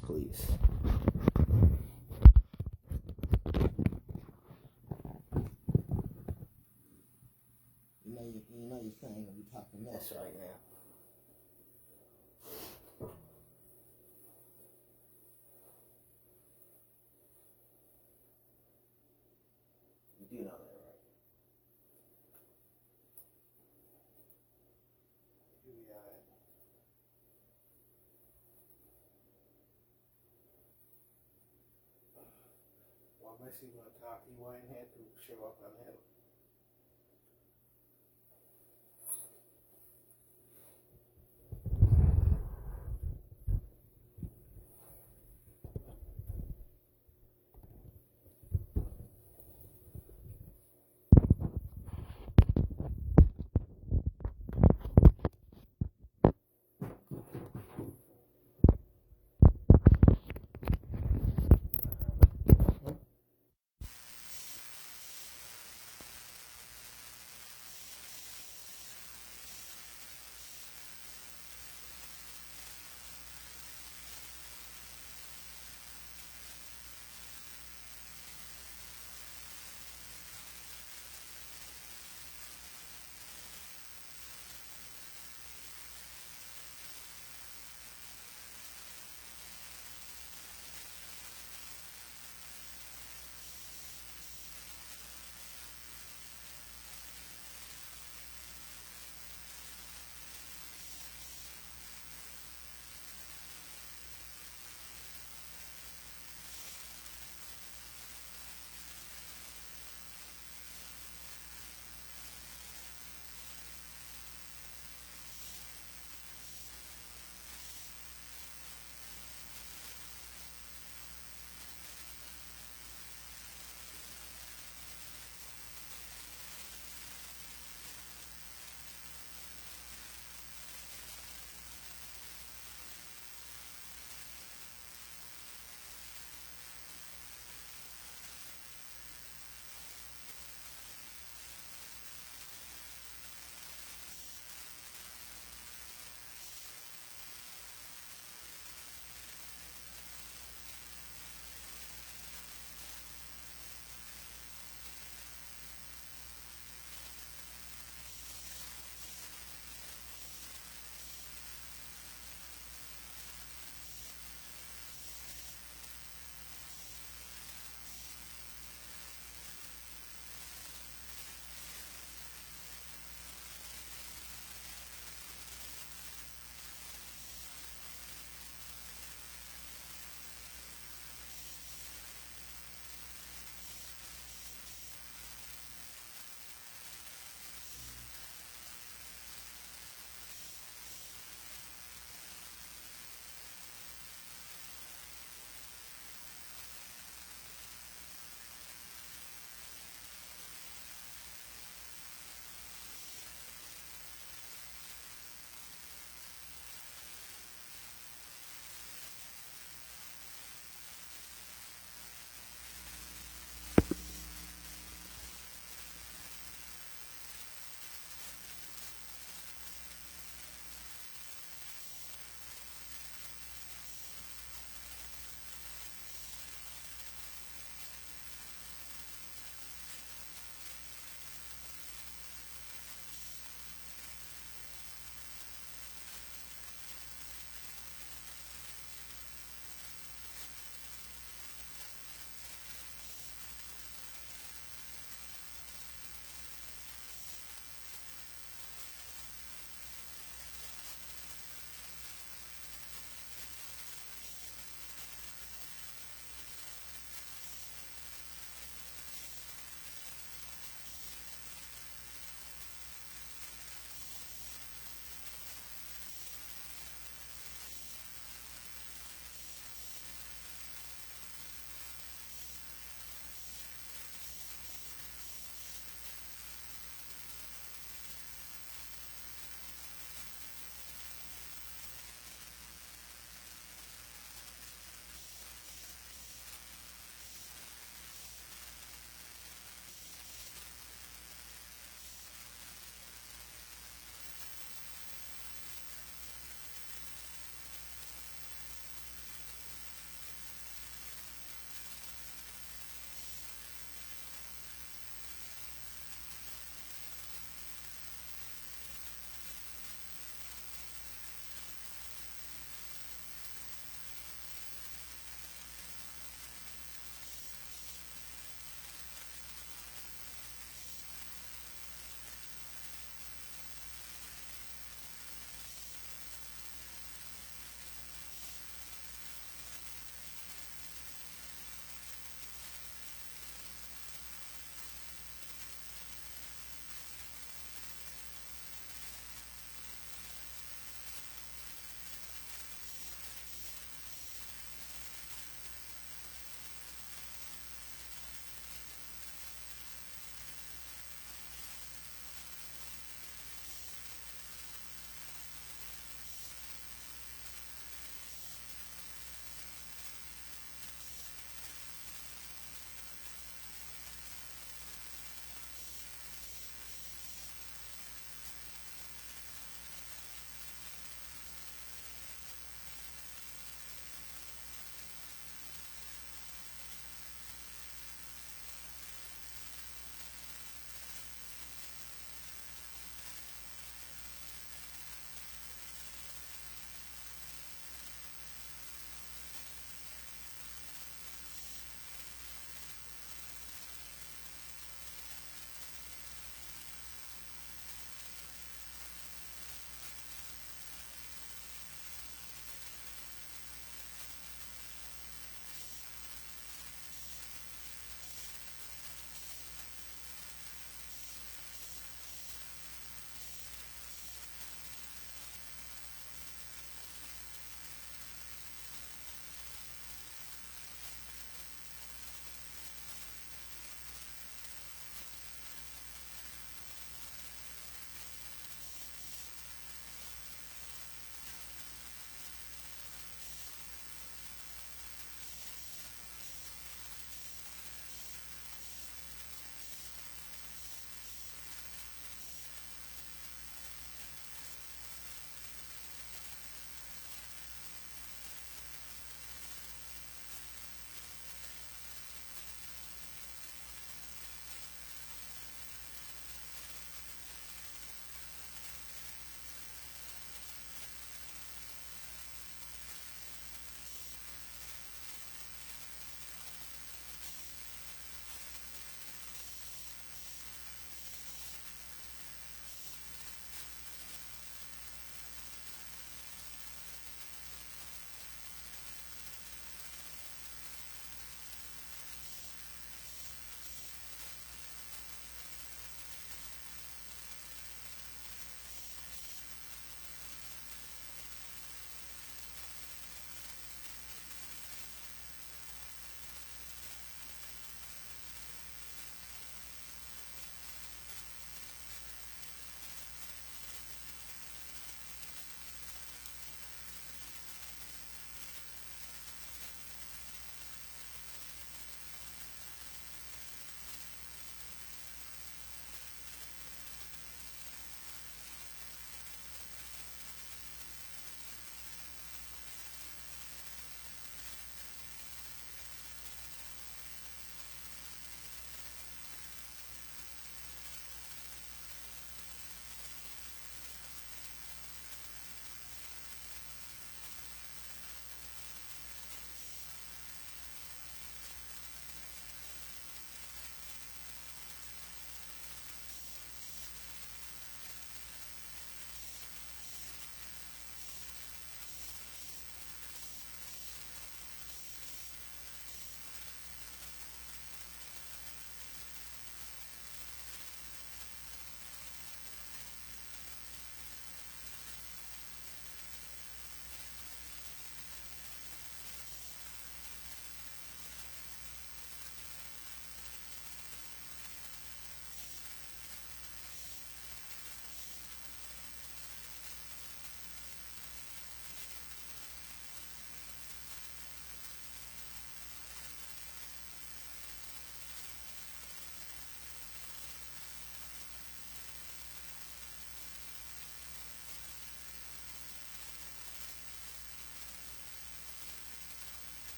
Please. You know your son ain't gonna be talking mess right now. You do know that, right? You'll be alright. Well, unless you want to talk, you won't have to show up on that.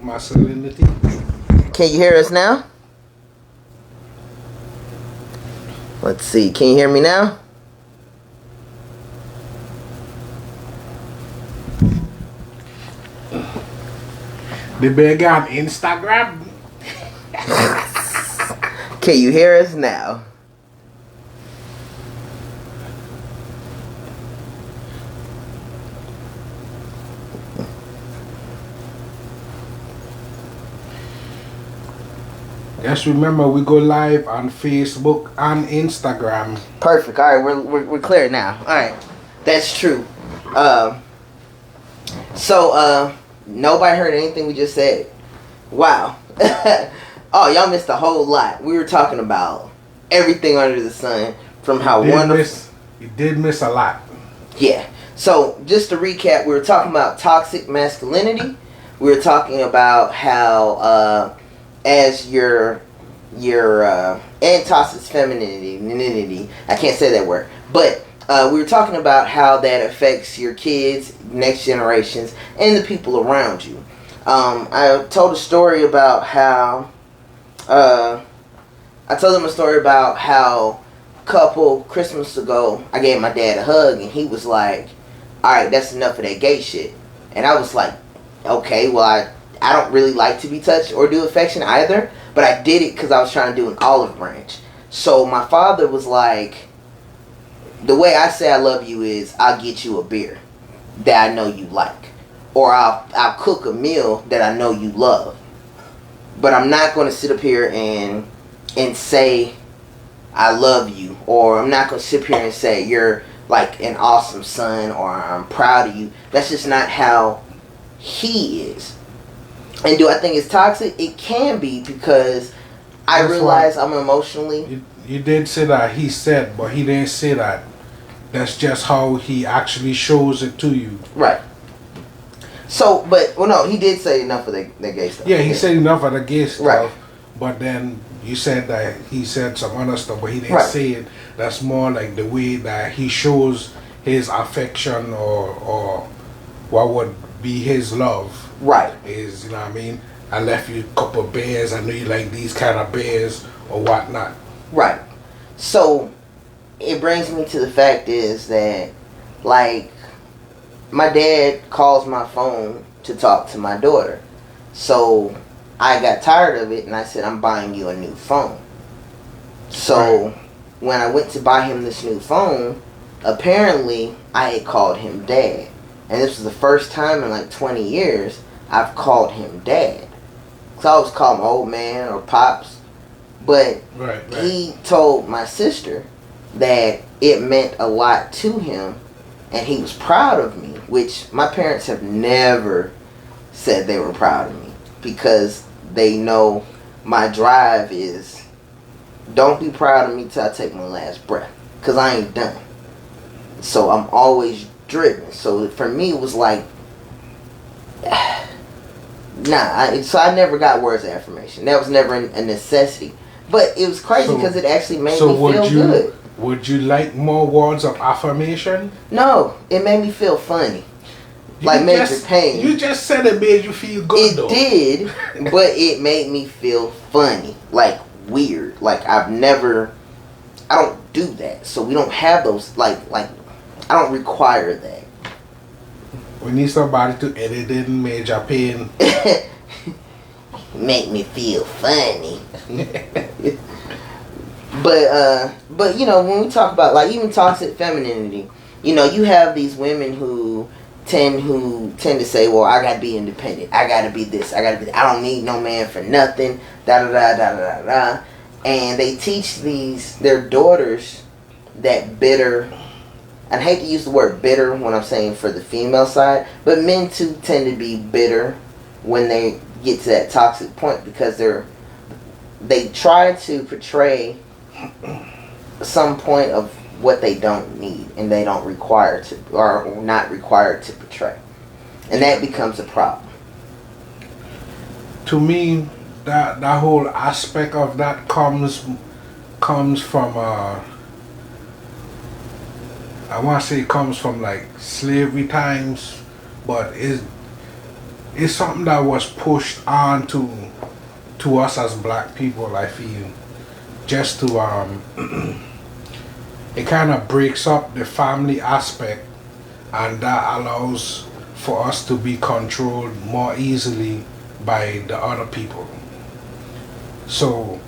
masculinity. Can you hear us now? Let's see. Can you hear me now? The big on Instagram. Can you hear us now? Just remember, we go live on Facebook and Instagram. Perfect. All right, we're clear now. All right, that's true. So nobody heard anything we just said. Wow. Oh, y'all missed a whole lot. We were talking about everything under the sun, from how wonderful. You did miss a lot. Yeah. So just to recap, we were talking about toxic masculinity. We were talking about how as your and toxic femininity. I can't say that word, but we were talking about how that affects your kids, next generations, and the people around you. I told a story about how I told them a story about how a couple Christmas ago I gave my dad a hug and he was like, "All right, that's enough of that gay shit." And I was like, "Okay, well I don't really like to be touched or do affection either, but I did it because I was trying to do an olive branch." So my father was like, "The way I say I love you is I'll get you a beer that I know you like, or I'll cook a meal that I know you love, but I'm not going to sit up here and say I love you, or I'm not going to sit here and say you're like an awesome son or I'm proud of you." That's just not how he is. And do I think it's toxic? It can be, because I realize I'm emotionally... You did say that he said, but he didn't say that. That's just how he actually shows it to you. Right. So, but, well, no, he did say enough of the gay stuff. Yeah, he said enough of the gay stuff. Right. But then you said that he said some other stuff, but he didn't say it. That's more like the way that he shows his affection or what would be his love. Right. Is, you know what I mean? I left you a couple of bears. I know you like these kind of bears or whatnot. Right. So, it brings me to the fact is that, like, my dad calls my phone to talk to my daughter. So, I got tired of it and I said, "I'm buying you a new phone." So, when I went to buy him this new phone, apparently I had called him dad. And this was the first time in like 20 years I've called him dad. So I always call him old man or pops. But he told my sister that it meant a lot to him and he was proud of me, which my parents have never said they were proud of me, because they know my drive is, don't be proud of me till I take my last breath, because I ain't done. So I'm always driven. So for me it was like, so I never got words of affirmation. That was never a necessity. But it was crazy because it actually made me feel good. Would you like more words of affirmation? No, it made me feel funny. Like major pain. You just said it made you feel good though. It did, but it made me feel funny. Like weird. Like I don't do that. So we don't have those, like I don't require that. We need somebody to edit it in major pain. Make me feel funny. But you know, when we talk about like even toxic femininity, you know, you have these women who tend to say, "Well, I gotta be independent. I gotta be this. I don't need no man for nothing." Da da da da da da. And they teach their daughters that bitter. I hate to use the word bitter when I'm saying for the female side, but men too tend to be bitter when they get to that toxic point, because they try to portray some point of what they don't need and they don't require to, or not required to portray, and that becomes a problem. To me, that whole aspect of that comes from I want to say it comes from like slavery times, but it it's something that was pushed on to us as black people, I feel. Just to it kind of breaks up the family aspect, and that allows for us to be controlled more easily by the other people. So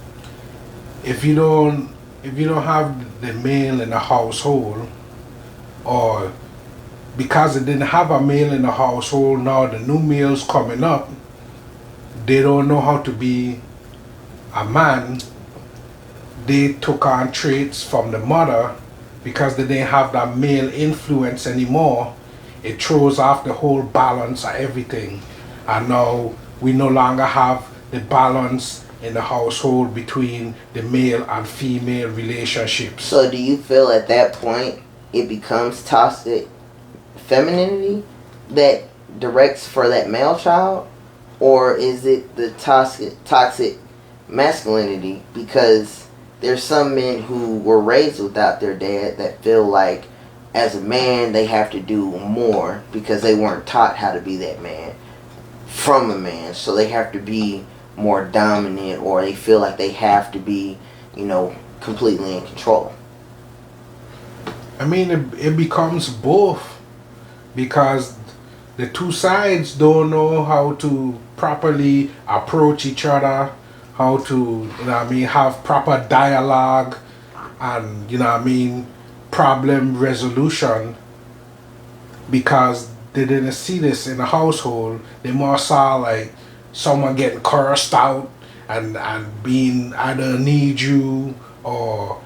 if you don't have the male in the household, or because they didn't have a male in the household, now the new males coming up, they don't know how to be a man. They took on traits from the mother because they didn't have that male influence anymore. It throws off the whole balance of everything. And now we no longer have the balance in the household between the male and female relationships. So do you feel at that point it becomes toxic femininity that directs for that male child? Or is it the toxic masculinity? Because there's some men who were raised without their dad that feel like as a man they have to do more because they weren't taught how to be that man from a man. So they have to be more dominant, or they feel like they have to be, completely in control. I mean, it becomes both, because the two sides don't know how to properly approach each other, how to, have proper dialogue and, problem resolution, because they didn't see this in the household. They more saw like someone getting cursed out and being either need you, or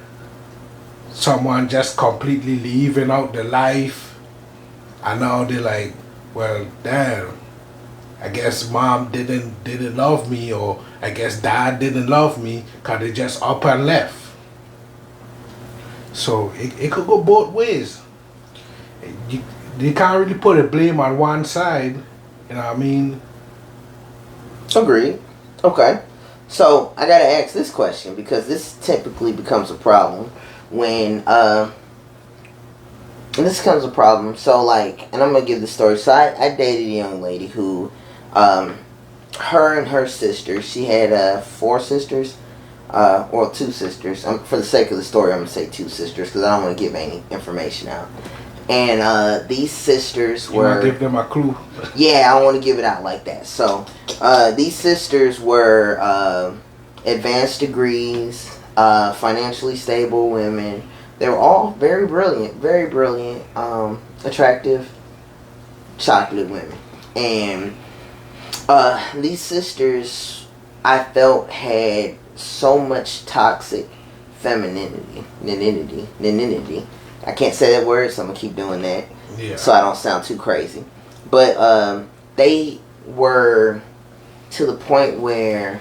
someone just completely leaving out the life. And now they're like, well, damn, I guess mom didn't love me, or I guess dad didn't love me, because they just up and left. So it could go both ways. You can't really put a blame on one side, you know what I mean? Agreed. Okay. So I gotta ask this question, because this typically becomes a problem when so like, and I'm gonna give the story. So I dated a young lady who her and her sisters, she had 4 sisters, or 2 sisters. For the sake of the story, I'm gonna say 2 sisters because I don't want to give any information out. And these sisters were... You want to give them a clue? Yeah, I don't want to give it out like that. So these sisters were advanced degrees, financially stable women. They were all very brilliant, attractive, chocolate women. And these sisters, I felt, had so much toxic femininity. I can't say that word, so I'm going to keep doing that. Yeah. So I don't sound too crazy. But they were to the point where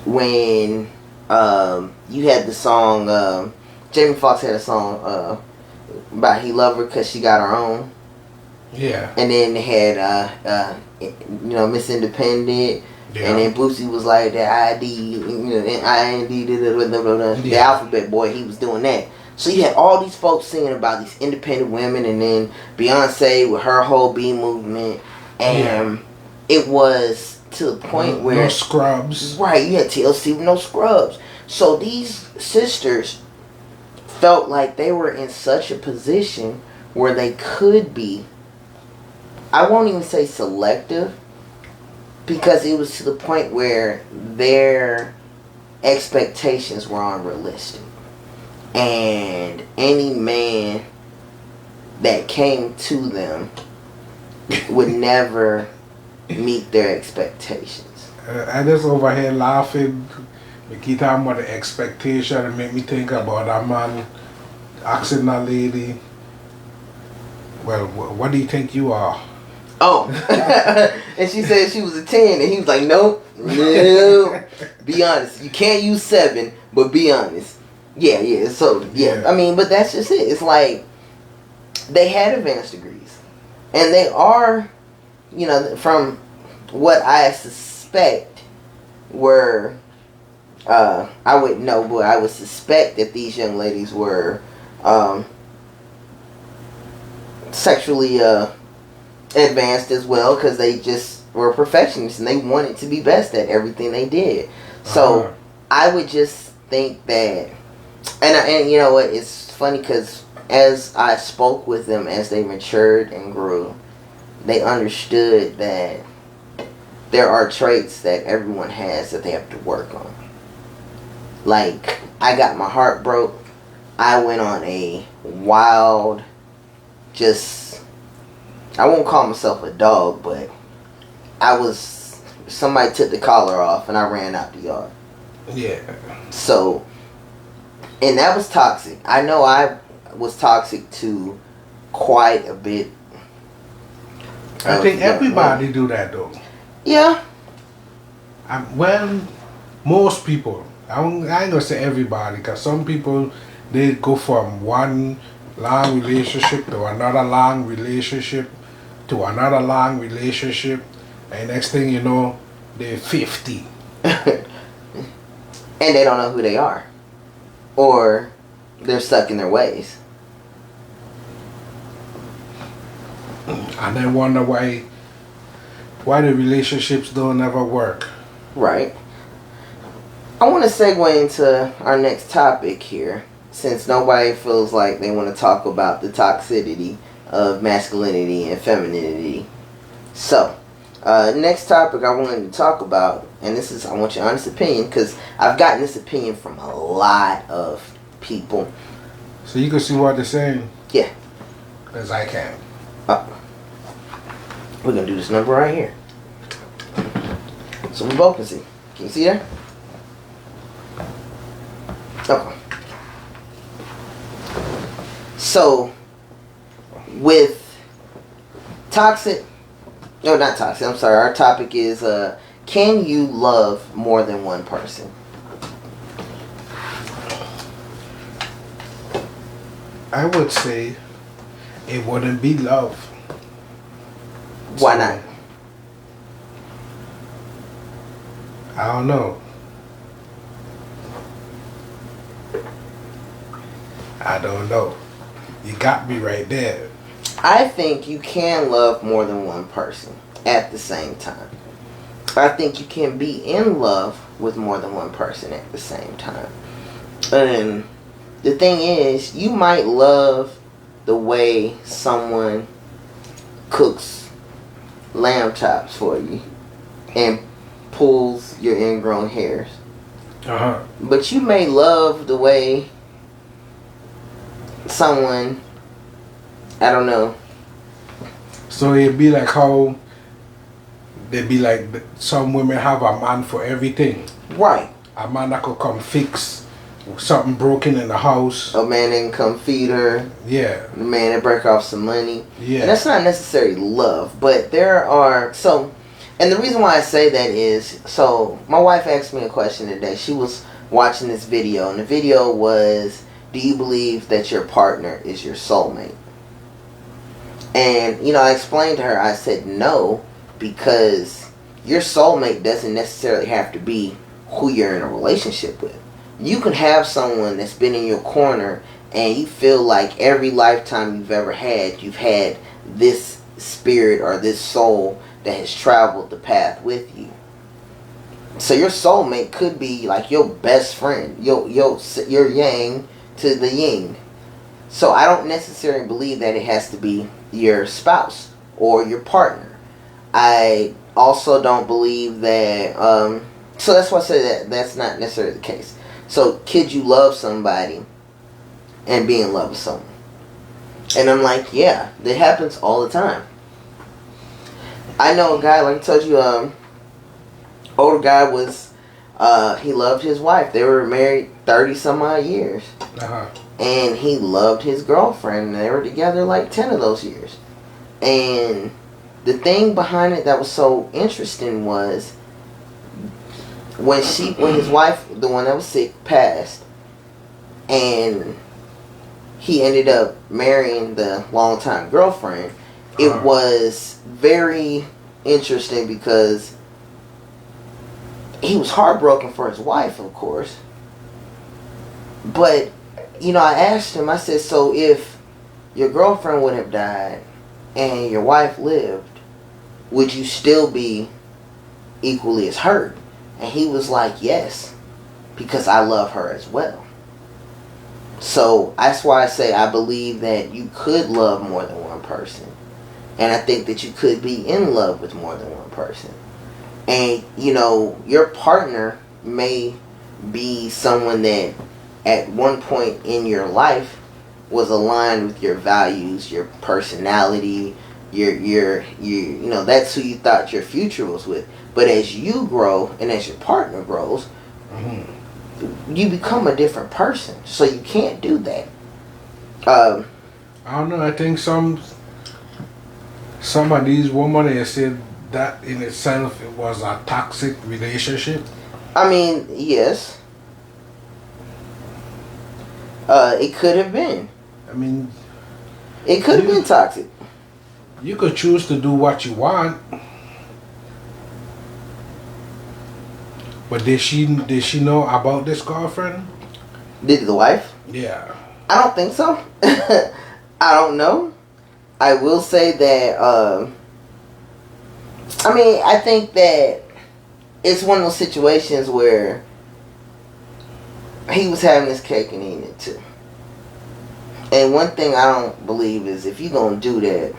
when you had the song, Jamie Foxx had a song about he loved her because she got her own. Yeah. And then they had, Miss Independent. Yeah. And then Boosie was like the ID, the alphabet boy, he was doing that. So you had all these folks singing about these independent women, and then Beyonce with her whole B movement, and it was to the point where... No scrubs. Right, you had TLC with no scrubs. So these sisters felt like they were in such a position where they could be, I won't even say selective, because it was to the point where their expectations were unrealistic. And any man that came to them would never meet their expectations. I just over here laughing. We keep talking about the expectation, and make me think about that man asking that lady, well, what do you think you are? Oh. And she said she was a 10, and he was like, nope, be honest. You can't use 7, but be honest. Yeah, so, yeah. I mean, but that's just it. It's like, they had advanced degrees. And they are, from what I suspect were, I wouldn't know, but I would suspect that these young ladies were sexually advanced as well because they just were perfectionists and they wanted to be best at everything they did. So I would just think that, and you know what? It's funny because as I spoke with them as they matured and grew, they understood that there are traits that everyone has that they have to work on. Like, I got my heart broke. I went on a wild, I won't call myself a dog, but somebody took the collar off and I ran out the yard. Yeah. So, and that was toxic. I know I was toxic to quite a bit. I think everybody do that though. Yeah. Well, most people. I ain't gonna say everybody, because some people, they go from one long relationship to another long relationship to another long relationship, and next thing you know, they're 50. And they don't know who they are. Or they're stuck in their ways. And then wonder why the relationships don't ever work. Right. I want to segue into our next topic here, since nobody feels like they want to talk about the toxicity of masculinity and femininity. So, next topic I wanted to talk about, and this is, I want your honest opinion, because I've gotten this opinion from a lot of people. So you can see what they're saying? Yeah. As I can. We're going to do this number right here. So we both can see. Can you see that? Okay. So, with not toxic, I'm sorry, our topic is, can you love more than one person? I would say it wouldn't be love. Why not? I don't know. I don't know. You got me right there. I think you can love more than one person at the same time. I think you can be in love with more than one person at the same time. And the thing is, you might love the way someone cooks lamb chops for you and pulls your ingrown hairs. But you may love the way someone, I don't know. So it'd be like how they'd be like some women have a man for everything. Right. A man that could come fix something broken in the house. A man that can come feed her. Yeah. A man that break off some money. Yeah. And that's not necessarily love, but there are and the reason why I say that is, so my wife asked me a question today. She was watching this video, and the video was, do you believe that your partner is your soulmate? And, I explained to her, I said no, because your soulmate doesn't necessarily have to be who you're in a relationship with. You can have someone that's been in your corner and you feel like every lifetime you've ever had, you've had this spirit or this soul that has traveled the path with you. So your soulmate could be like your best friend, your yang to the yin. So I don't necessarily believe that it has to be your spouse or your partner. I also don't believe that, so that's why I say that that's not necessarily the case. So could you love somebody and be in love with someone? And I'm like, yeah, that happens all the time. I know a guy, like I told you, older guy was, he loved his wife. They were married 30 some odd years. And he loved his girlfriend. And they were together like 10 of those years. And the thing behind it that was so interesting was when his wife, the one that was sick, passed, and he ended up marrying the longtime girlfriend, it was very interesting because he was heartbroken for his wife, of course. But, I asked him, I said, so if your girlfriend would have died and your wife lived, would you still be equally as hurt? And he was like, yes, because I love her as well. So that's why I say I believe that you could love more than one person. And I think that you could be in love with more than one person. And, you know, your partner may be someone that at one point in your life was aligned with your values, your personality, you know, that's who you thought your future was with. But as you grow and as your partner grows, you become a different person. So you can't do that. I don't know. I think some of these women, they said that in itself it was a toxic relationship. I mean, yes. It could have been. I mean, it could have been toxic. You could choose to do what you want. But did she know about this girlfriend? Did the wife? Yeah. I don't think so. I don't know. I will say that, I mean, I think that it's one of those situations where he was having his cake and eating it too. And one thing I don't believe is if you're going to do that,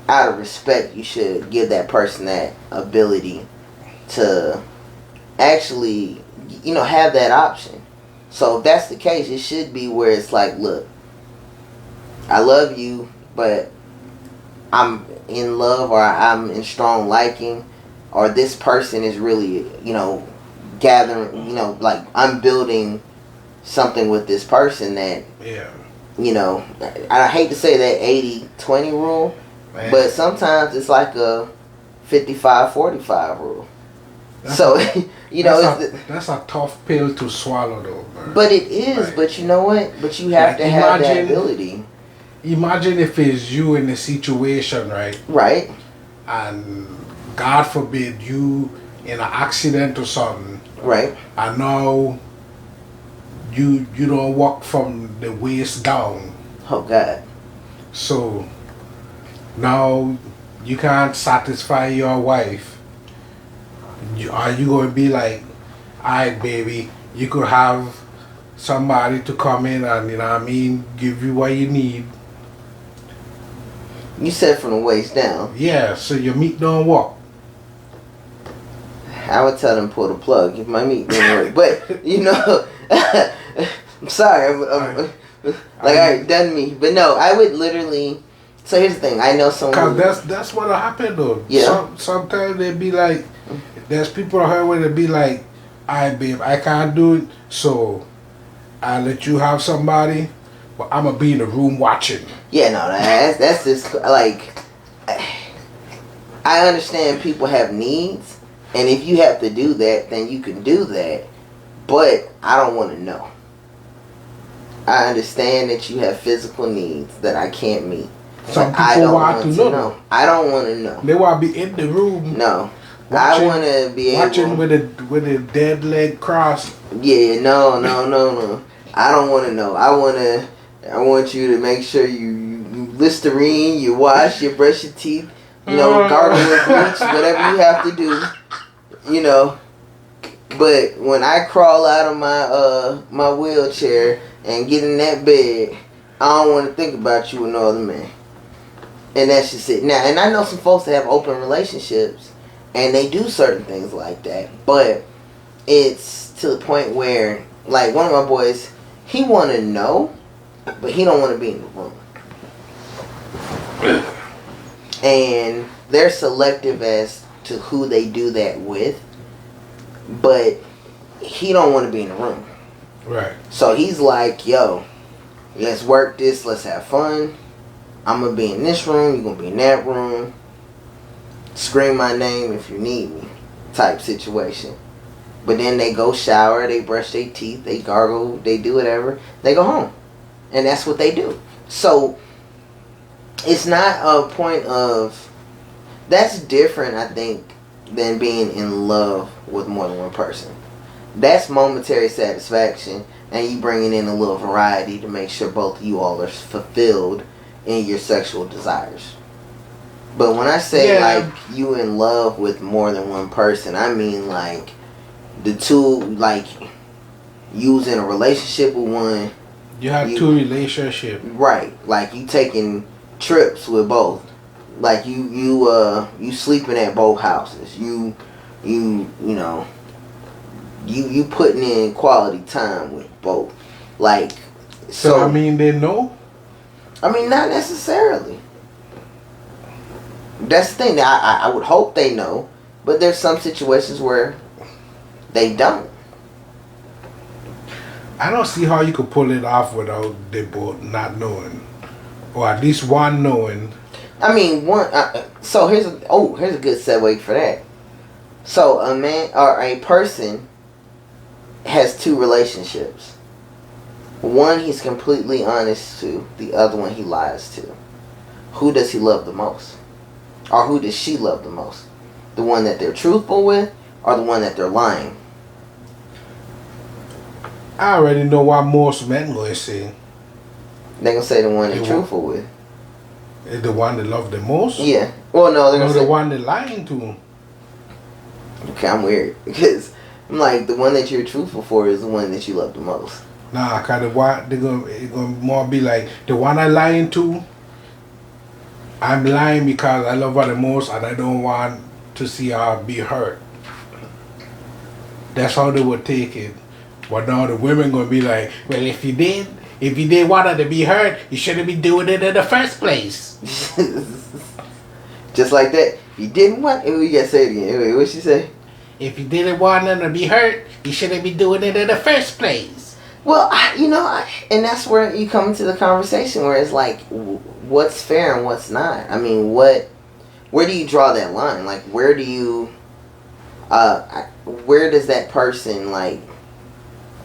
out of respect, you should give that person that ability to actually, you know, have that option. So if that's the case, it should be where it's like, look, I love you, but I'm in love or I'm in strong liking, or this person is really, you know, gathering, you know, like I'm building something with this person that, yeah, you know, I hate to say that 80-20 rule, man, but sometimes it's like a 55-45 rule. That's so, you know, that's a tough pill to swallow, though. Man. But it is. Right. But you know what? But you have to have that ability. Imagine if it's you in a situation, right? Right. And God forbid you in an accident or something. Right. And now you don't walk from the waist down. Oh God. So now you can't satisfy your wife. Are you going to be like, alright, baby, you could have somebody to come in and, you know what I mean, give you what you need? You said from the waist down. Yeah, so your meat don't walk. I would tell them pull the plug if my meat didn't work. But, you know, I'm sorry. I'm alright, done me. But no, I would literally. So here's the thing. I know someone. Because that's what happened though. Yeah. Sometimes they be like, there's people out here where they be like, alright, babe, I can't do it, so I'll let you have somebody, but I'm gonna be in the room watching. Yeah, no, that's just like, I understand people have needs, and if you have to do that, then you can do that, but I don't want to know. I understand that you have physical needs that I can't meet. Some people want to know. I don't want to know. They want to be in the room. No. Watching, I want to be watching with a dead leg crossed. Yeah, no. I don't want to know. I want you to make sure you Listerine, you wash, you brush your teeth, you know, gargle with bleach, whatever you have to do, you know. But when I crawl out of my wheelchair and get in that bed, I don't want to think about you with no other man. And that's just it. Now, and I know some folks that have open relationships, and they do certain things like that, but it's to the point where, like, one of my boys, he want to know, but he don't want to be in the room. And they're selective as to who they do that with, but he don't want to be in the room. Right. So he's like, yo, let's work this, let's have fun. I'm going to be in this room, you're going to be in that room. Scream my name if you need me type situation. But then they go shower, they brush their teeth, they gargle, they do whatever. They go home. And that's what they do. So it's not a point of... That's different, I think, than being in love with more than one person. That's momentary satisfaction, and you bringing in a little variety to make sure both of you all are fulfilled in your sexual desires. But when I say Yeah. like you in love with more than one person, I mean like the two, like you was in a relationship with one. You had two relationships. Right. Like you taking trips with both. Like you sleeping at both houses. You know you putting in quality time with both. Like So I mean, they know. I mean, not necessarily. That's the thing. I would hope they know, but there's some situations where they don't. I don't see how you could pull it off without they both not knowing, or at least one knowing. I mean, one. So here's a good segue for that. So a man or a person has two relationships. One he's completely honest to. The other one he lies to. Who does he love the most? Or who does she love the most? The one that they're truthful with, or the one that they're lying? I already know what most men going to say. They're gonna say the one they're truthful with. Is the one they love the most? Yeah. Well, no, they're gonna say the one they're lying to. Okay, I'm weird because I'm like the one that you're truthful for is the one that you love the most. Nah, cause it's gonna more be like the one I lying to. I'm lying because I love her the most and I don't want to see her be hurt. That's how they would take it. But now the women gonna be like, well, if you did want her to be hurt, you shouldn't be doing it in the first place. Just like that. You didn't want. You gotta say it again. Wait, what'd she say? If you didn't want her to be hurt, you shouldn't be doing it in the first place. Well, and that's where you come to the conversation where it's like, what's fair and what's not. I mean, where do you draw that line? Like, where do you, where does that person like?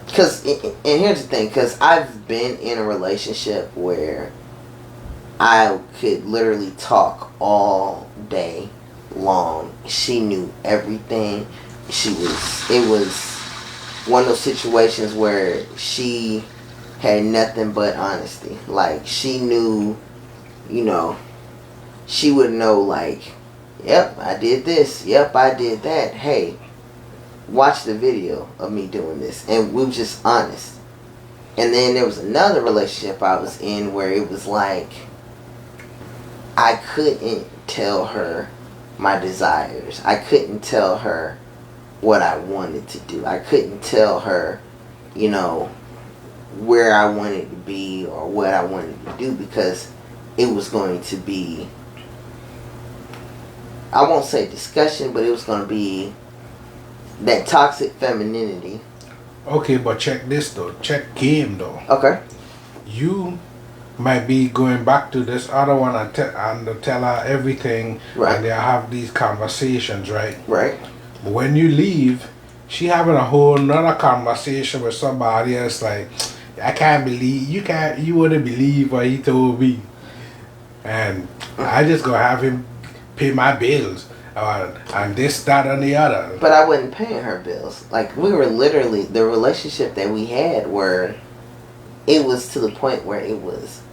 Because, and here's the thing, because I've been in a relationship where I could literally talk all day long. She knew everything. It was one of those situations where she had nothing but honesty. Like, she knew, she would know, like, yep, I did this. Yep, I did that. Hey, watch the video of me doing this. And we were just honest. And then there was another relationship I was in where it was like, I couldn't tell her my desires. I couldn't tell her what I wanted to do. I couldn't tell her, where I wanted to be or what I wanted to do because it was going to be, I won't say discussion, but it was going to be that toxic femininity. Okay, but check this though. Check game though. Okay. You might be going back to this other one and tell her everything, right, and they have these conversations, right? Right. But when you leave, she having a whole nother conversation with somebody else. Like, I can't believe you wouldn't believe what he told me, and I just gonna have him pay my bills. And this, that, and the other. But I wasn't paying her bills. Like, we were literally, the relationship that we had where it was to the point where it wasn't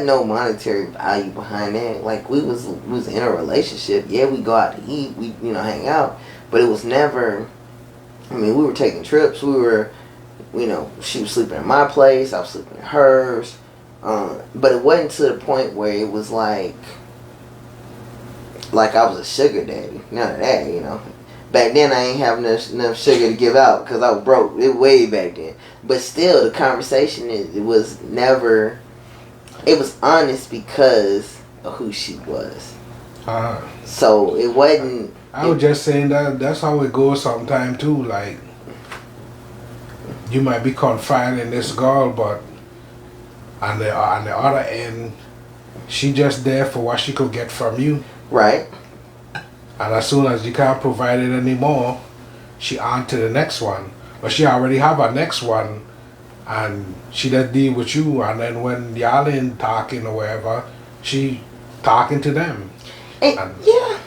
no monetary value behind that. Like, we was in a relationship. Yeah, we go out to eat, we, hang out. But it was never, we were taking trips. We were, she was sleeping at my place, I was sleeping at hers. But it wasn't to the point where it was like I was a sugar daddy. None of that, Back then, I ain't have enough sugar to give out because I was broke. It way back then. But still, the conversation, it was never, it was honest because of who she was. So, it wasn't... I was just saying that's how it goes sometimes too. Like, you might be confiding in this girl, but on the other end, she just there for what she could get from you. Right. And as soon as you can't provide it anymore, she on to the next one. But she already have her next one, and she does deal with you. And then when y'all in talking or whatever, she talking to them. Yeah.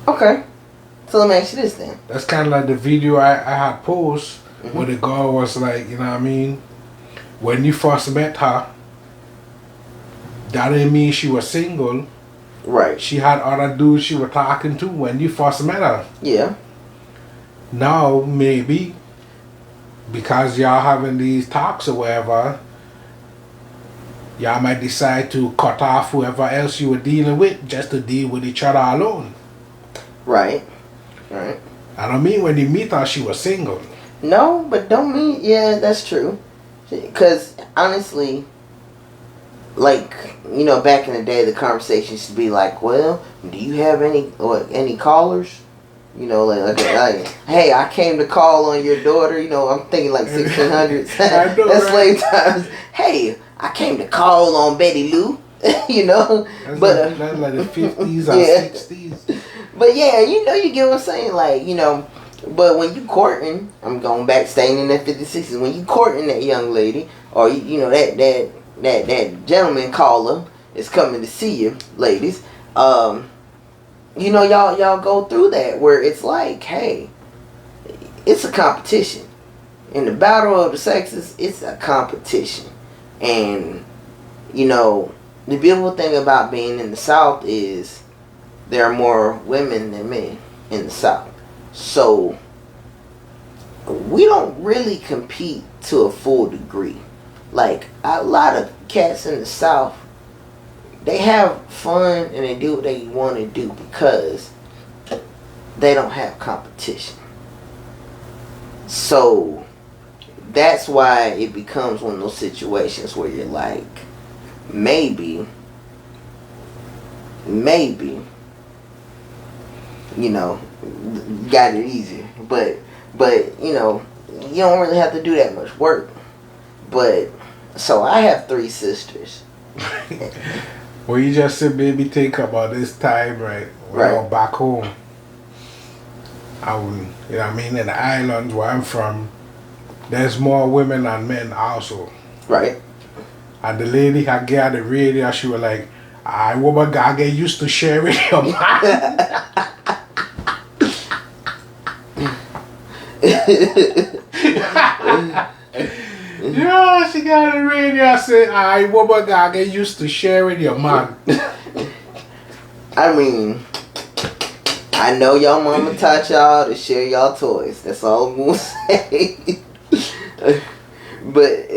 Okay. So let me ask you this then. That's kind of like the video I had post where the girl was like, when you first met her, that didn't mean she was single. Right. She had other dudes she was talking to when you first met her. Yeah. Now, maybe, because y'all having these talks or whatever, y'all might decide to cut off whoever else you were dealing with just to deal with each other alone. Right. Right. I don't mean when you meet her, she was single. No, but don't mean, yeah, that's true. Because, honestly, like, you know, back in the day, the conversation used to be like, well, do you have any callers? You know, like, hey, I came to call on your daughter. You know, I'm thinking like 1600s. That's right. Slave times. Hey, I came to call on Betty Lou. You know, that's but like the 50s or 60s. But yeah, you know, you get what I'm saying. Like, you know, but when you courting, I'm going back, staying in that 50s, 60s. When you courting that young lady, or you know that gentleman caller is coming to see you, ladies. You know, y'all go through that where it's like, hey, it's a competition. In the battle of the sexes, it's a competition. And, you know, the beautiful thing about being in the South is there are more women than men in the South. So, we don't really compete to a full degree. Like, a lot of cats in the South, they have fun and they do what they want to do because they don't have competition. So that's why it becomes one of those situations where you're like, maybe, you know, got it easier. But you know, you don't really have to do that much work. But so I have 3 sisters. Well, you just said, baby, think about this time, right? When I was back home. You know what I mean? In the islands where I'm from, there's more women than men also. Right. And the lady had got the radio, she was like, I woman gotta get used to sharing your mind. Yeah, she got the radio. I said, I woman gotta get used to sharing your man. I mean, I know y'all mama taught y'all to share y'all toys. That's all I'm gonna say. But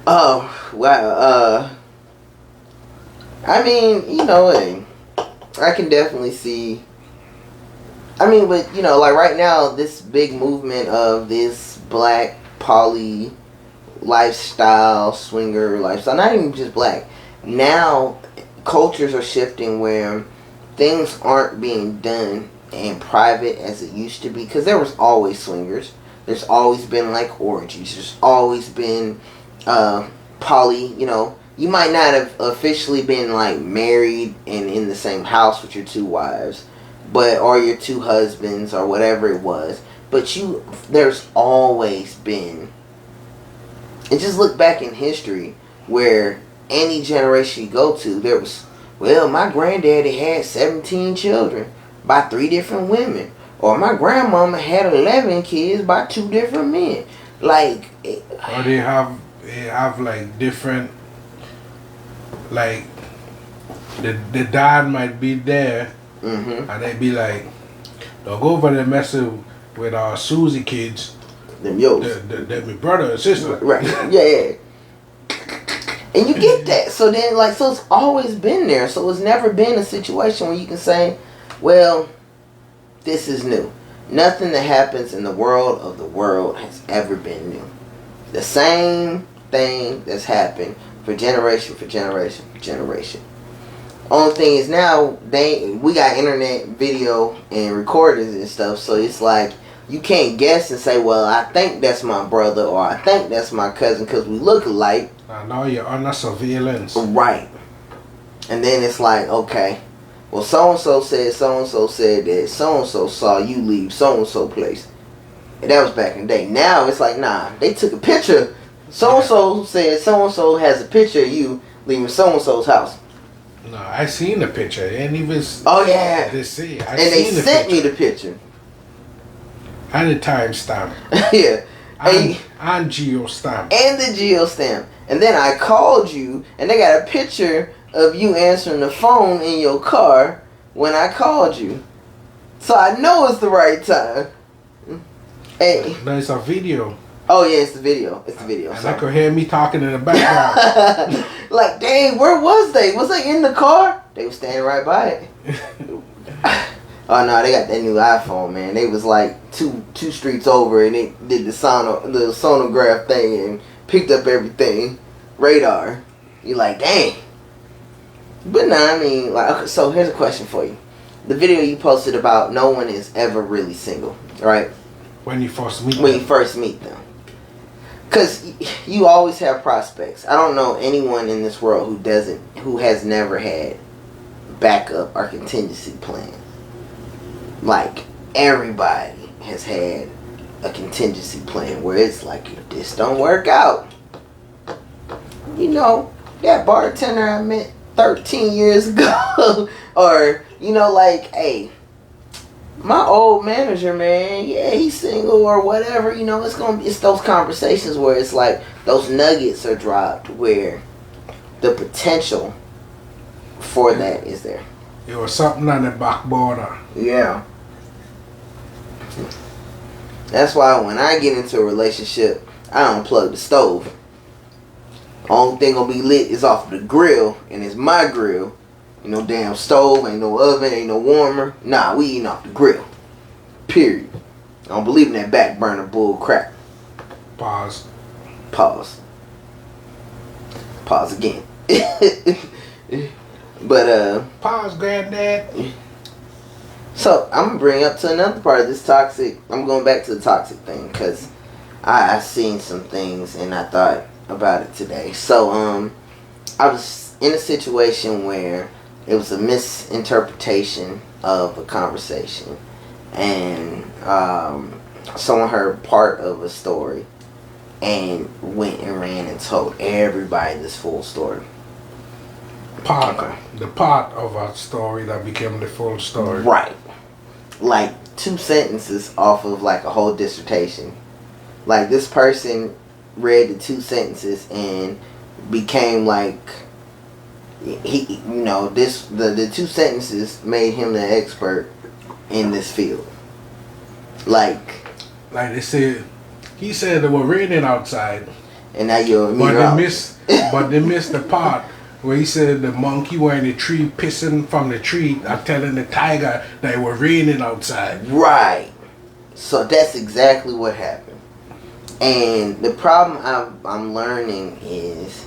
oh wow, I mean, you know, I can definitely see. I mean, but you know, like right now, this big movement of this black poly lifestyle, swinger lifestyle, not even just black. Now, cultures are shifting where things aren't being done in private as it used to be. Because there was always swingers. There's always been like orgies. There's always been poly, you know. You might not have officially been like married and in the same house with your 2 wives, but or your 2 husbands or whatever it was. But there's always been, and just look back in history where any generation you go to, there was, well, my granddaddy had 17 children by 3 different women. Or my grandmama had 11 kids by 2 different men. Like, or they have like different, like the dad might be there, and they be like, don't go over there messing with our Susie kids. Them yours. They're my brother and sister. Right. Yeah. And you get that. So then, like, so it's always been there. So it's never been a situation where you can say, well, this is new. Nothing that happens in the world of the world has ever been new. The same thing that's happened for generation, for generation, for generation. Only thing is now, we got internet, video, and recordings and stuff, so it's like, you can't guess and say, well, I think that's my brother, or I think that's my cousin, because we look alike. Now you're under surveillance. Right. And then it's like, okay, well, so-and-so said that so-and-so saw you leave so-and-so place. And that was back in the day. Now it's like, nah, they took a picture. So-and-so said so-and-so has a picture of you leaving so-and-so's house. No, I seen the picture. They ain't even. Oh yeah. They see. And they sent me the picture. And the timestamp. Yeah. And geo stamp. And the geo stamp. And then I called you, and they got a picture of you answering the phone in your car when I called you. So I know it's the right time. Hey. No, it's a video. Oh yeah, it's the video. It's the video. And I could hear me talking in the background. Like, dang, where was they? Was they in the car? They were standing right by it. Oh no, they got that new iPhone, man. They was like two streets over, and they did the sonograph thing and picked up everything, radar. You like, dang. But nah, I mean, like, okay, so here's a question for you. The video you posted about no one is ever really single, right? When you first meet When you first meet them. Because you always have prospects. I don't know anyone in this world who has never had backup or contingency plans. Like, everybody has had a contingency plan where it's like, if this don't work out, you know, that bartender I met 13 years ago, or, you know, like, hey, my old manager, man, yeah, he's single or whatever, you know, it's those conversations where it's like those nuggets are dropped where the potential for that is there. It was something on the back border. Yeah. That's why when I get into a relationship, I unplug the stove. Only thing gonna be lit is off the grill, and it's my grill. Ain't no damn stove, ain't no oven, ain't no warmer. Nah, we eating off the grill. Period. I don't believe in that back burner bull crap. Pause. Pause. Pause again. But Pause, granddad. so I'm gonna bring up to another part of this toxic. I'm going back to the toxic thing because I seen some things and I thought about it today. So I was in a situation where it was a misinterpretation of a conversation, and someone heard part of a story and went and ran and told everybody this full story. The part of a story that became the full story. Right. Like 2 sentences off of like a whole dissertation. Like this person read the 2 sentences and became like he, you know, the 2 sentences made him the expert in this field. Like they said, he said it was raining outside. And now you're a but they missed the part where he said the monkey were in the tree pissing from the tree telling the tiger that it was raining outside. Right. So that's exactly what happened. And the problem I'm learning is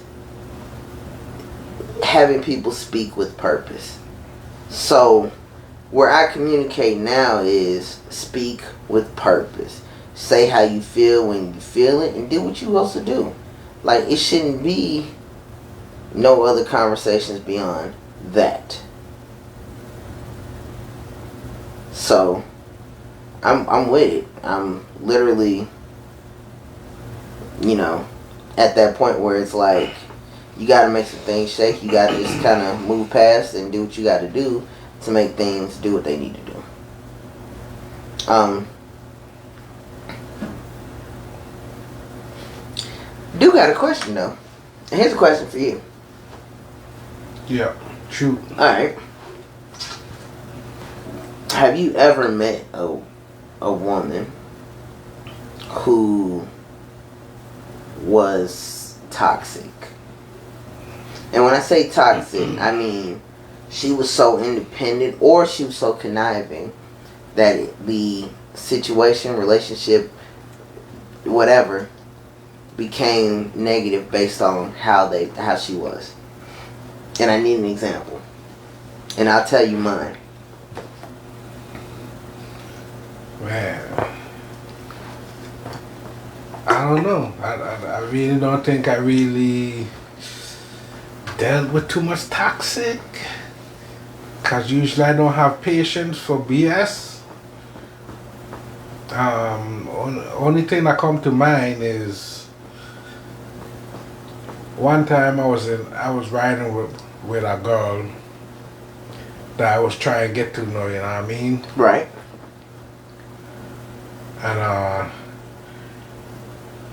having people speak with purpose. So where I communicate now is speak with purpose. Say how you feel when you feel it and do what you're supposed to do. Like, it shouldn't be no other conversations beyond that. So I'm with it. I'm literally, you know, at that point where it's like you gotta make some things shake. You gotta just kind of move past and do what you gotta do to make things do what they need to do. Do got a question though. And here's a question for you. Yeah, shoot. Alright. Have you ever met a woman who was toxic? And when I say toxic, I mean she was so independent or she was so conniving that the situation, relationship, whatever, became negative based on how she was. And I need an example. And I'll tell you mine. Well, I don't know. I really don't think I really dealt with too much toxic. Because usually I don't have patience for BS. Only thing that come to mind is one time I was riding with a girl that I was trying to get to know, you know what I mean? Right. And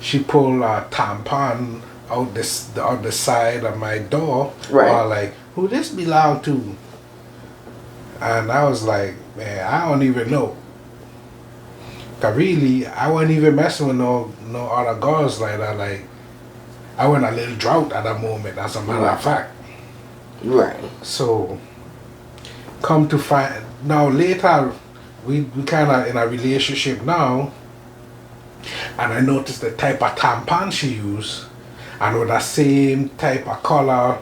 she pulled a tampon out the side of my door, Right. or like, who this belong to? And I was like, man, I don't even know. Cause really, I wasn't even messing with no other girls like that. Like, I went a little drought at that moment, as a matter of fact. Right. So, come to find now later, we kind of in a relationship now, and I noticed the type of tampon she used, and with the same type of color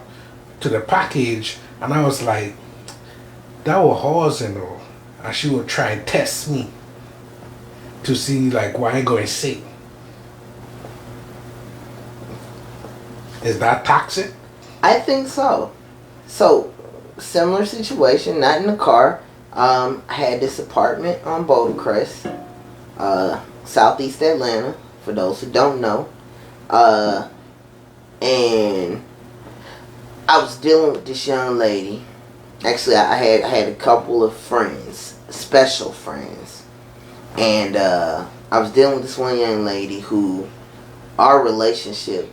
to the package, and I was like, that was hers, you know, and she would try and test me to see like what I going to say. Is that toxic? I think so. So, similar situation, not in the car. I had this apartment on Bouldercrest, southeast Atlanta, for those who don't know. And I was dealing with this young lady. Actually, I had a couple of friends, special friends. And I was dealing with this one young lady who, our relationship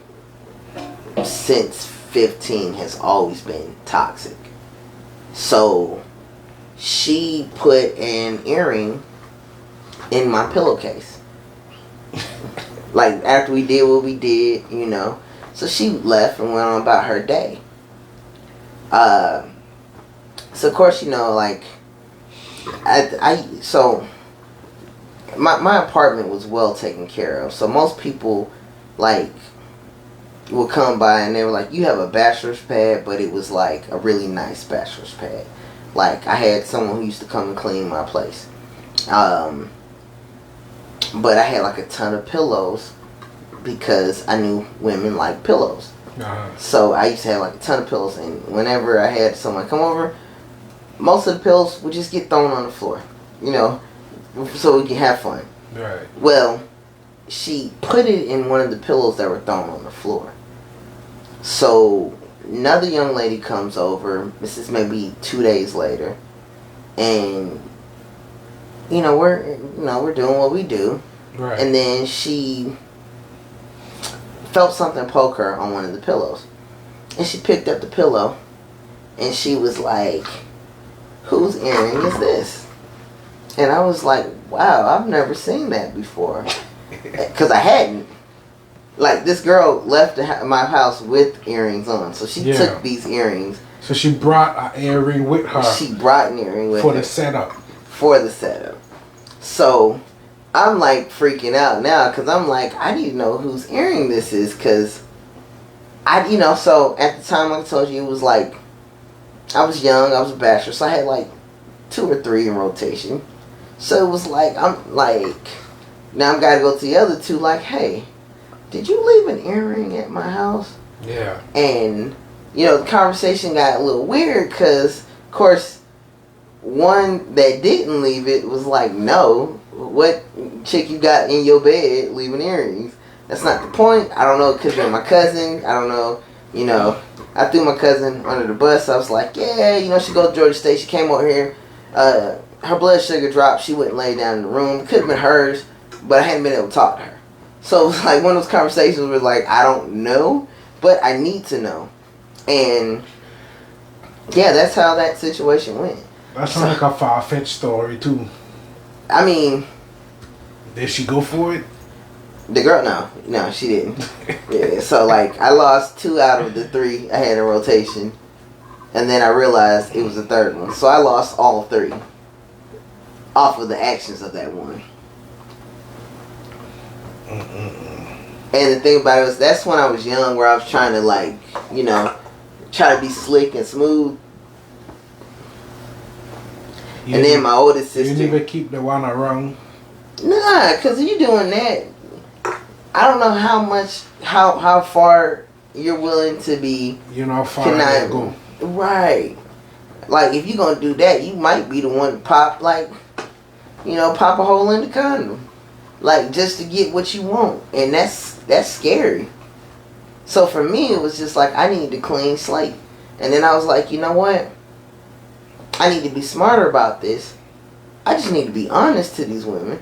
since 15 has always been toxic. So she put an earring in my pillowcase. Like after we did what we did, you know. So she left and went on about her day. So of course, you know, like so my apartment was well taken care of. So most people like would come by and they were like, you have a bachelor's pad, but it was like a really nice bachelor's pad. Like I had someone who used to come and clean my place. But I had like a ton of pillows because I knew women like pillows. So I used to have like a ton of pillows, and whenever I had someone come over, most of the pillows would just get thrown on the floor, you know, so we can have fun. Right. Well, she put it in one of the pillows that were thrown on the floor. So another young lady comes over. This is maybe 2 days later, and we're doing what we do. Right. And then she felt something poke her on one of the pillows, and she picked up the pillow, and she was like, "Whose earring is this?" And I was like, "Wow, I've never seen that before," because I hadn't. Like, this girl left my house with earrings on. So she took these earrings. So she brought an earring with her. She brought an earring with her. For the setup. For the setup. So I'm like freaking out now because I'm like, I need to know whose earring this is, because so at the time, like I told you, it was like, I was young, I was a bachelor, so I had like 2 or 3 in rotation. So it was like, I'm like, now I've got to go to the other 2 like, hey, did you leave an earring at my house? Yeah. And, the conversation got a little weird because, of course, one that didn't leave it was like, no, what chick you got in your bed leaving earrings? That's not the point. I don't know, it could be my cousin. I don't know, I threw my cousin under the bus. I was like, yeah, she goes to Georgia State. She came over here. Her blood sugar dropped. She wouldn't lay down in the room. It could have been hers, but I hadn't been able to talk to her. So it was like one of those conversations where like, I don't know, but I need to know. And yeah, that's how that situation went. That's like a far-fetched story too. I mean, did she go for it? The girl, no, she didn't. Yeah, so like I lost 2 out of the 3 I had in rotation, and then I realized it was the 3rd one. So I lost all 3 off of the actions of that one. And the thing about it was, that's when I was young, where I was trying to like, try to be slick and smooth. And then my oldest sister. You didn't even keep the one around? Nah, because if you're doing that, I don't know how far you're willing to be. Far to go. Right. Like, if you're going to do that, you might be the one to pop, like, pop a hole in the condom. Like, just to get what you want. And that's scary. So for me, it was just like, I need a clean slate. And then I was like, you know what? I need to be smarter about this. I just need to be honest to these women.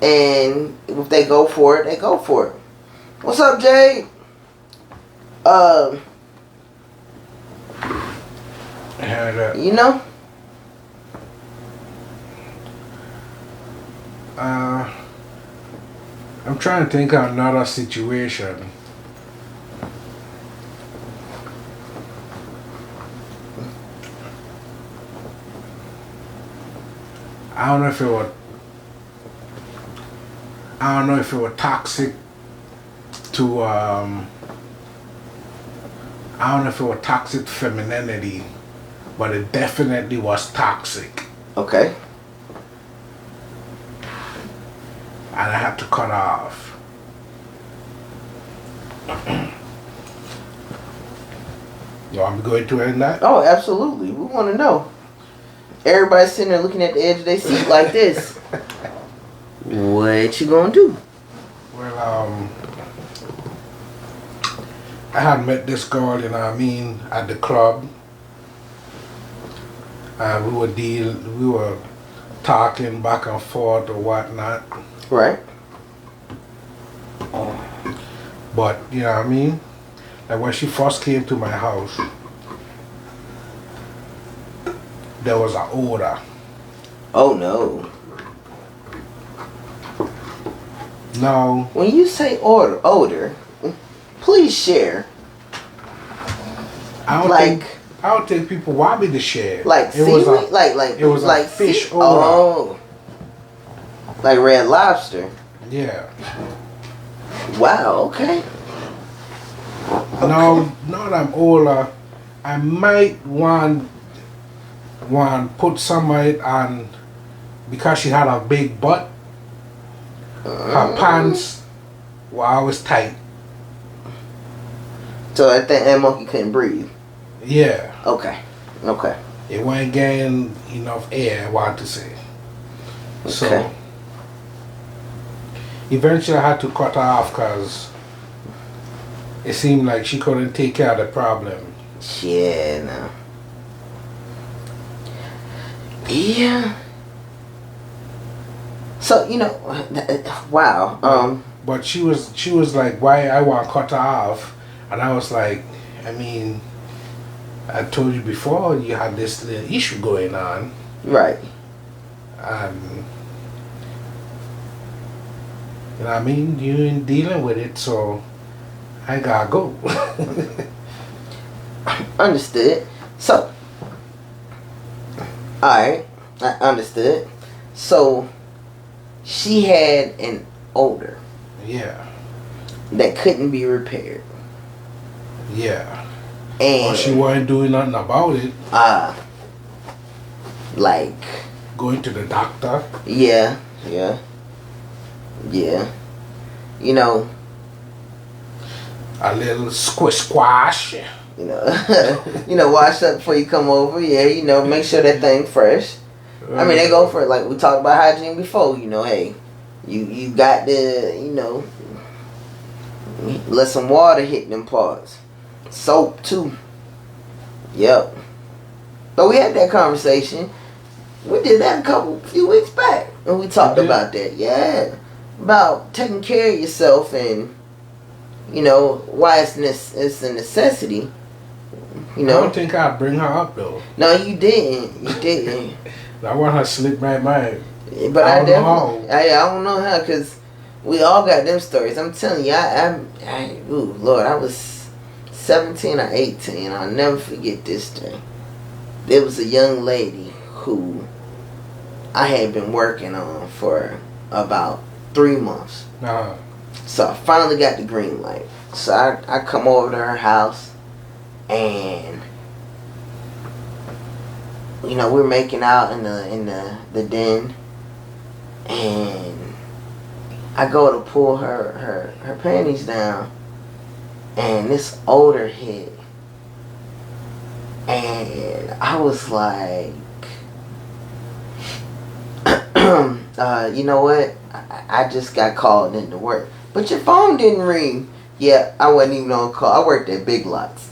And if they go for it, they go for it. What's up, Jade? Um, And, you know, I'm trying to think of another situation. I don't know if it was toxic to I don't know if it was toxic to femininity, but it definitely was toxic. okay. And I had to cut off. You want me to go into it in that? Oh, absolutely. We want to know. Everybody's sitting there looking at the edge of their seat like this. What you gonna do? Well, I had met this girl, you know what I mean, at the club. We were talking back and forth or whatnot. Right. But, you know what I mean? Like when she first came to my house, there was an odor. Oh no. No. When you say odor, please share. I don't think people want me to share. Like seaweed? It was like a fish odor. Oh. Like Red Lobster. Yeah. Wow, okay. Now that I'm older, I might want put some of it on, because she had a big butt. Her pants were always tight. So I think that monkey couldn't breathe. Yeah. Okay. It wasn't getting enough air, I want to say. Okay. So eventually I had to cut her off because it seemed like she couldn't take care of the problem. Yeah, no. Yeah. So, wow. But she was like, why I want to cut her off? And I was like, I mean, I told you before you had this little issue going on. Right. And you know what I mean? You ain't dealing with it, so I gotta go. Understood. So, alright. I understood. So, she had an odor. Yeah. That couldn't be repaired. Yeah. And or she wasn't doing nothing about it. Like going to the doctor. Yeah. A little squash. Wash up before you come over. Yeah, make sure that thing fresh. I mean, they go for it. Like we talked about hygiene before. Hey, you got to, let some water hit them parts. Soap too. Yep. But we had that conversation. We did that a few weeks back, and we talked about that. Yeah, about taking care of yourself, and why it's a necessity. I don't think I'd bring her up though. No, you didn't. You didn't. I want her to slip my mind. But I definitely, I don't know how, because we all got them stories. I'm telling you, ooh, Lord, I was 17 or 18. I'll never forget this day. There was a young lady who I had been working on for about 3 months. Uh-huh. So I finally got the green light. So I come over to her house, and we're making out in the den, and I go to pull her panties down, and this odor hit, and I was like, you know what? I just got called into work, but your phone didn't ring. Yeah, I wasn't even on call. I worked at Big Lots.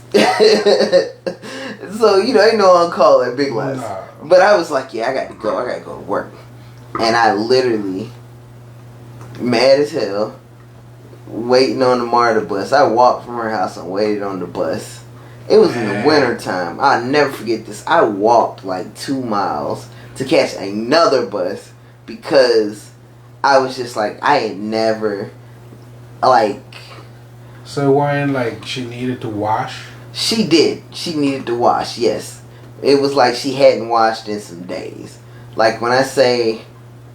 So, ain't no on call at Big Lots. Nah. But I was like, yeah, I got to go. I got to go to work. And I literally, mad as hell, waiting on the MARTA bus. I walked from her house and waited on the bus. It was in the winter time. I'll never forget this. I walked like 2 miles to catch another bus because I was just like, I had never, like... So when, like, she needed to wash? She did. She needed to wash, yes. It was like she hadn't washed in some days. Like, when I say...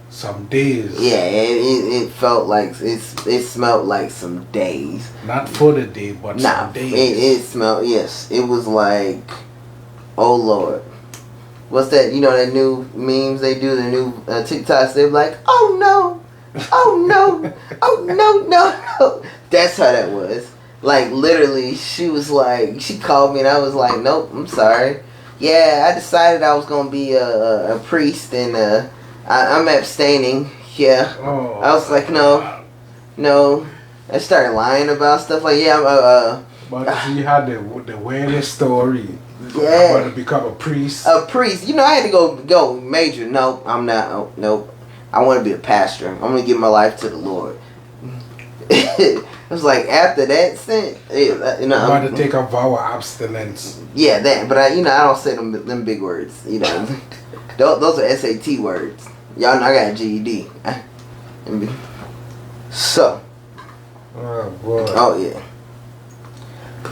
Some days. Yeah, it felt like, it smelled like some days. Not for the day, but some days. It smelled, yes. It was like, oh Lord. What's that, you know, that new memes they do, the new TikToks, they're like, oh no, oh no, oh no. That's how that was. Like, literally, she was like, she called me and I was like, nope, I'm sorry. Yeah, I decided I was going to be a priest and I'm abstaining. Yeah. Oh. I was like, no. I started lying about stuff like, yeah, But you had the weirdest story. Yeah. I want to become a priest. A priest. You know, I had to go major. Nope, I'm not. Oh, nope. I want to be a pastor. I'm going to give my life to the Lord. It was like, after that stint, you know. I want to take a vow of abstinence. Yeah, that. But I don't say them big words. You know, those are SAT words. Y'all know I got a GED. So. Oh boy. Oh yeah.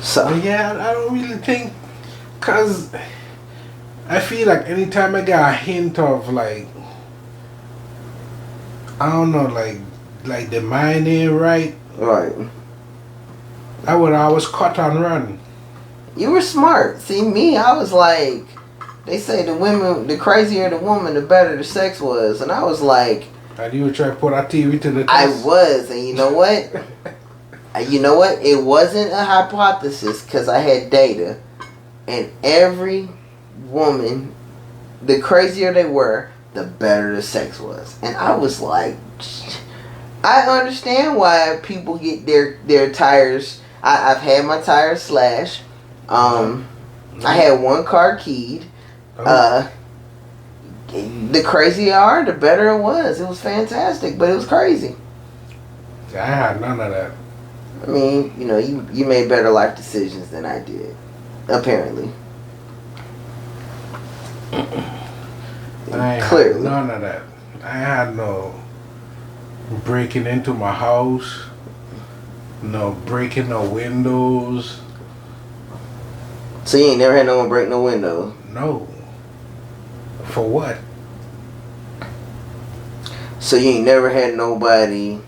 So. But yeah, I don't really think, cause I feel like anytime I got a hint of like, I don't know, like the mind ain't right. Right. I would always cut and run. You were smart. See me, I was like, they say the crazier the woman, the better the sex was, and I was like, and you would try to put our TV to the test. I was, and you know what? It wasn't a hypothesis because I had data, and every woman, the crazier they were, the better the sex was, and I was like, I understand why people get their tires. I've had my tires slashed. I had one car keyed. The crazier you are, the better it was. It was fantastic, but it was crazy. I had none of that. I mean, you know, you made better life decisions than I did, apparently. Clearly, none of that. I had no breaking into my house, no breaking no windows. So you ain't never had no one break no window? No. For what? So you ain't never had nobody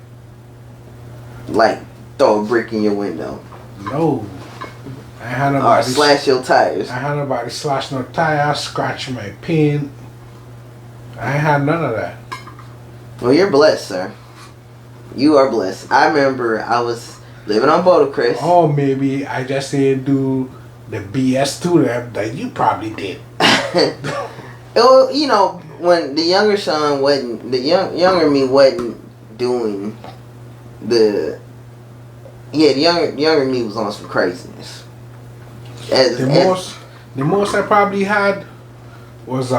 like throw a brick in your window? No. I had nobody or slash your tires? I had nobody slash no tires, scratch my paint. I had none of that. Well, you're blessed, sir. You are blessed. I remember I was living on Bouldercrest. Oh, maybe I just didn't do the BS to them that you probably did. Well, you know, when the younger son wasn't, the younger me wasn't doing the younger me was on some craziness. The most I probably had was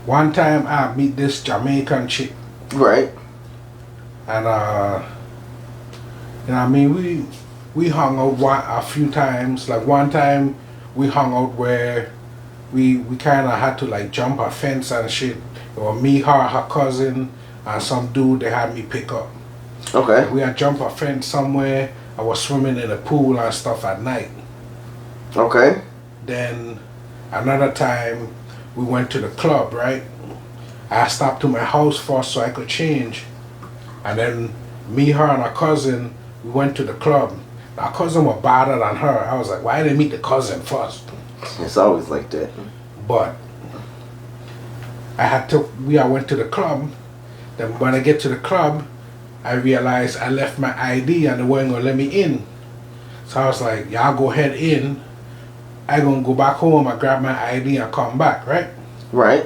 one time I meet this Jamaican chick. Right. And you know what I mean, we hung out a few times. Like one time we hung out where we kind of had to like jump a fence and shit. It was me, her cousin, and some dude they had me pick up. Okay. We had jumped a fence somewhere. I was swimming in the pool and stuff at night. Okay. Then another time we went to the club, right? I stopped to my house first so I could change. And then me, her, and our cousin, we went to the club. Our cousin was badder than her. I was like, why didn't meet the cousin first? It's always like that. But I went to the club. Then when I get to the club, I realized I left my ID and they weren't gonna let me in. So I was like, y'all go head in. I gonna go back home and grab my ID and come back, right? Right.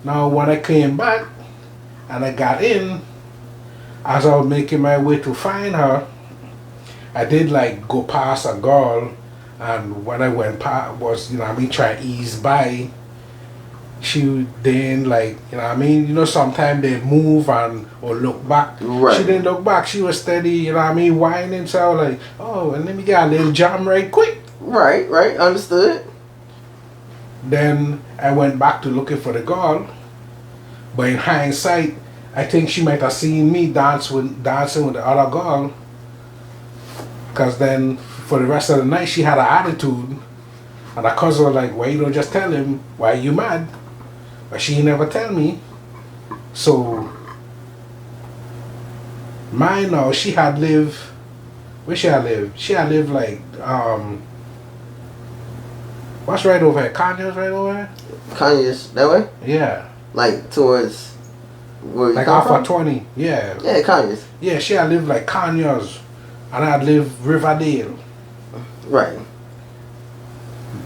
Now when I came back and I got in, as I was making my way to find her, I did like go past a girl, and when I went past was, you know what I mean, try to ease by, she didn't like, you know what I mean? You know, sometimes they move and or look back. Right. She didn't look back. She was steady, you know what I mean, whining. So I was like, oh, and let me get a little jam right quick. Right, understood. Then I went back to looking for the girl. But in hindsight, I think she might have seen me dancing with the other girl. Because then for the rest of the night, she had an attitude. And her cousin was like, why you don't just tell him? Why you mad? But she never tell me. So, mine now, she had lived, where she had lived? She had lived like, what's right over here? Kanye's right over here? Kanye's that way? Yeah. Like towards where you like come off from? of 20, yeah. Yeah, Kanye's. Yeah, she had lived like Kanye's. And I had lived Riverdale. Right.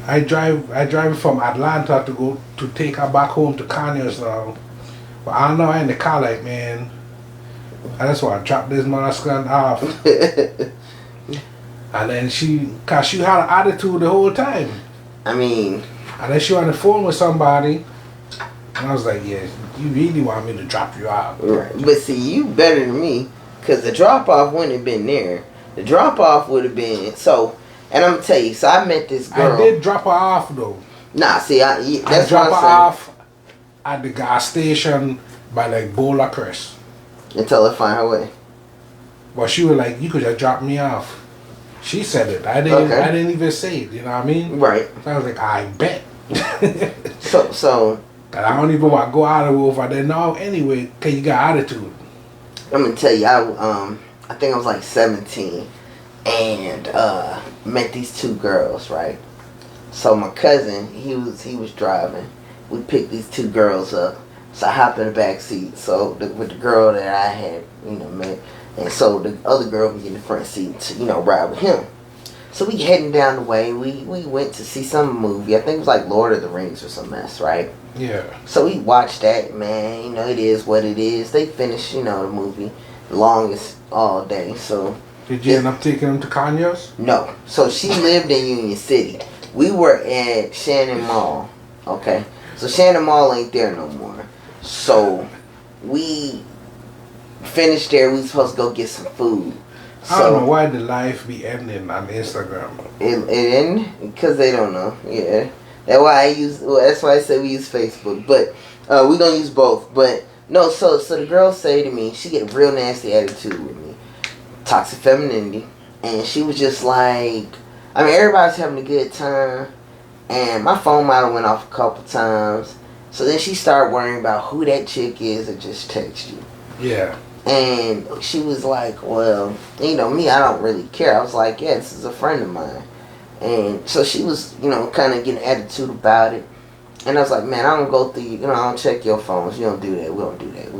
I drive from Atlanta to go to take her back home to Kanye's now. But I don't know, I in the car like, man, I just want to drop this masculine off. And then cause she had an attitude the whole time. I mean. And then she on the phone with somebody. And I was like, yeah, you really want me to drop you out. Right. But see, you better than me. Because the drop-off wouldn't have been there. The drop-off would have been, so, and I'm going to tell you, so I met this girl. I did drop her off, though. Nah, see, that's I dropped what her I'm off at the gas station by, like, Bowler Crest. Until I find her way. But she was like, you could just drop me off. She said it. I didn't even say it, you know what I mean? Right. So I was like, I bet. So. And I don't even want to go out of over there now anyway, because you got attitude. I'm going to tell you, I think I was like 17 and met these two girls, right? So my cousin, he was driving. We picked these two girls up. So I hopped in the back seat. So with the girl that I had, met, and so the other girl was in the front seat to, ride with him. So we heading down the way. We went to see some movie. I think it was like Lord of the Rings or some mess, right? Yeah. So we watched that, man. It is what it is. They finished, the movie. Longest all day. So did you end up taking them to Kanye's? No. So she lived in Union City. We were at Shannon Mall. Okay. So Shannon Mall ain't there no more. So we finished there. We was supposed to go get some food. I don't know why the life be ending on Instagram. It ended because they don't know. Yeah. That's why I said we use Facebook. But we don't use both. But no, so the girl say to me, she get a real nasty attitude with me. Toxic femininity. And she was just like, I mean, everybody's having a good time. And my phone might have went off a couple times. So then she started worrying about who that chick is that just texted you. Yeah. And she was like, well, me, I don't really care. I was like, yeah, this is a friend of mine. And so she was, kind of getting attitude about it. And I was like, man, I don't go through, I don't check your phones. You don't do that. We don't do that.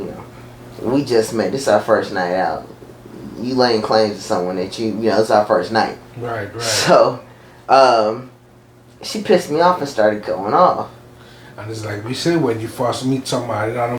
We just met. This is our first night out. You laying claims to someone that it's our first night. Right. So, she pissed me off and started going off. And it's like we said, when you first meet somebody, I don't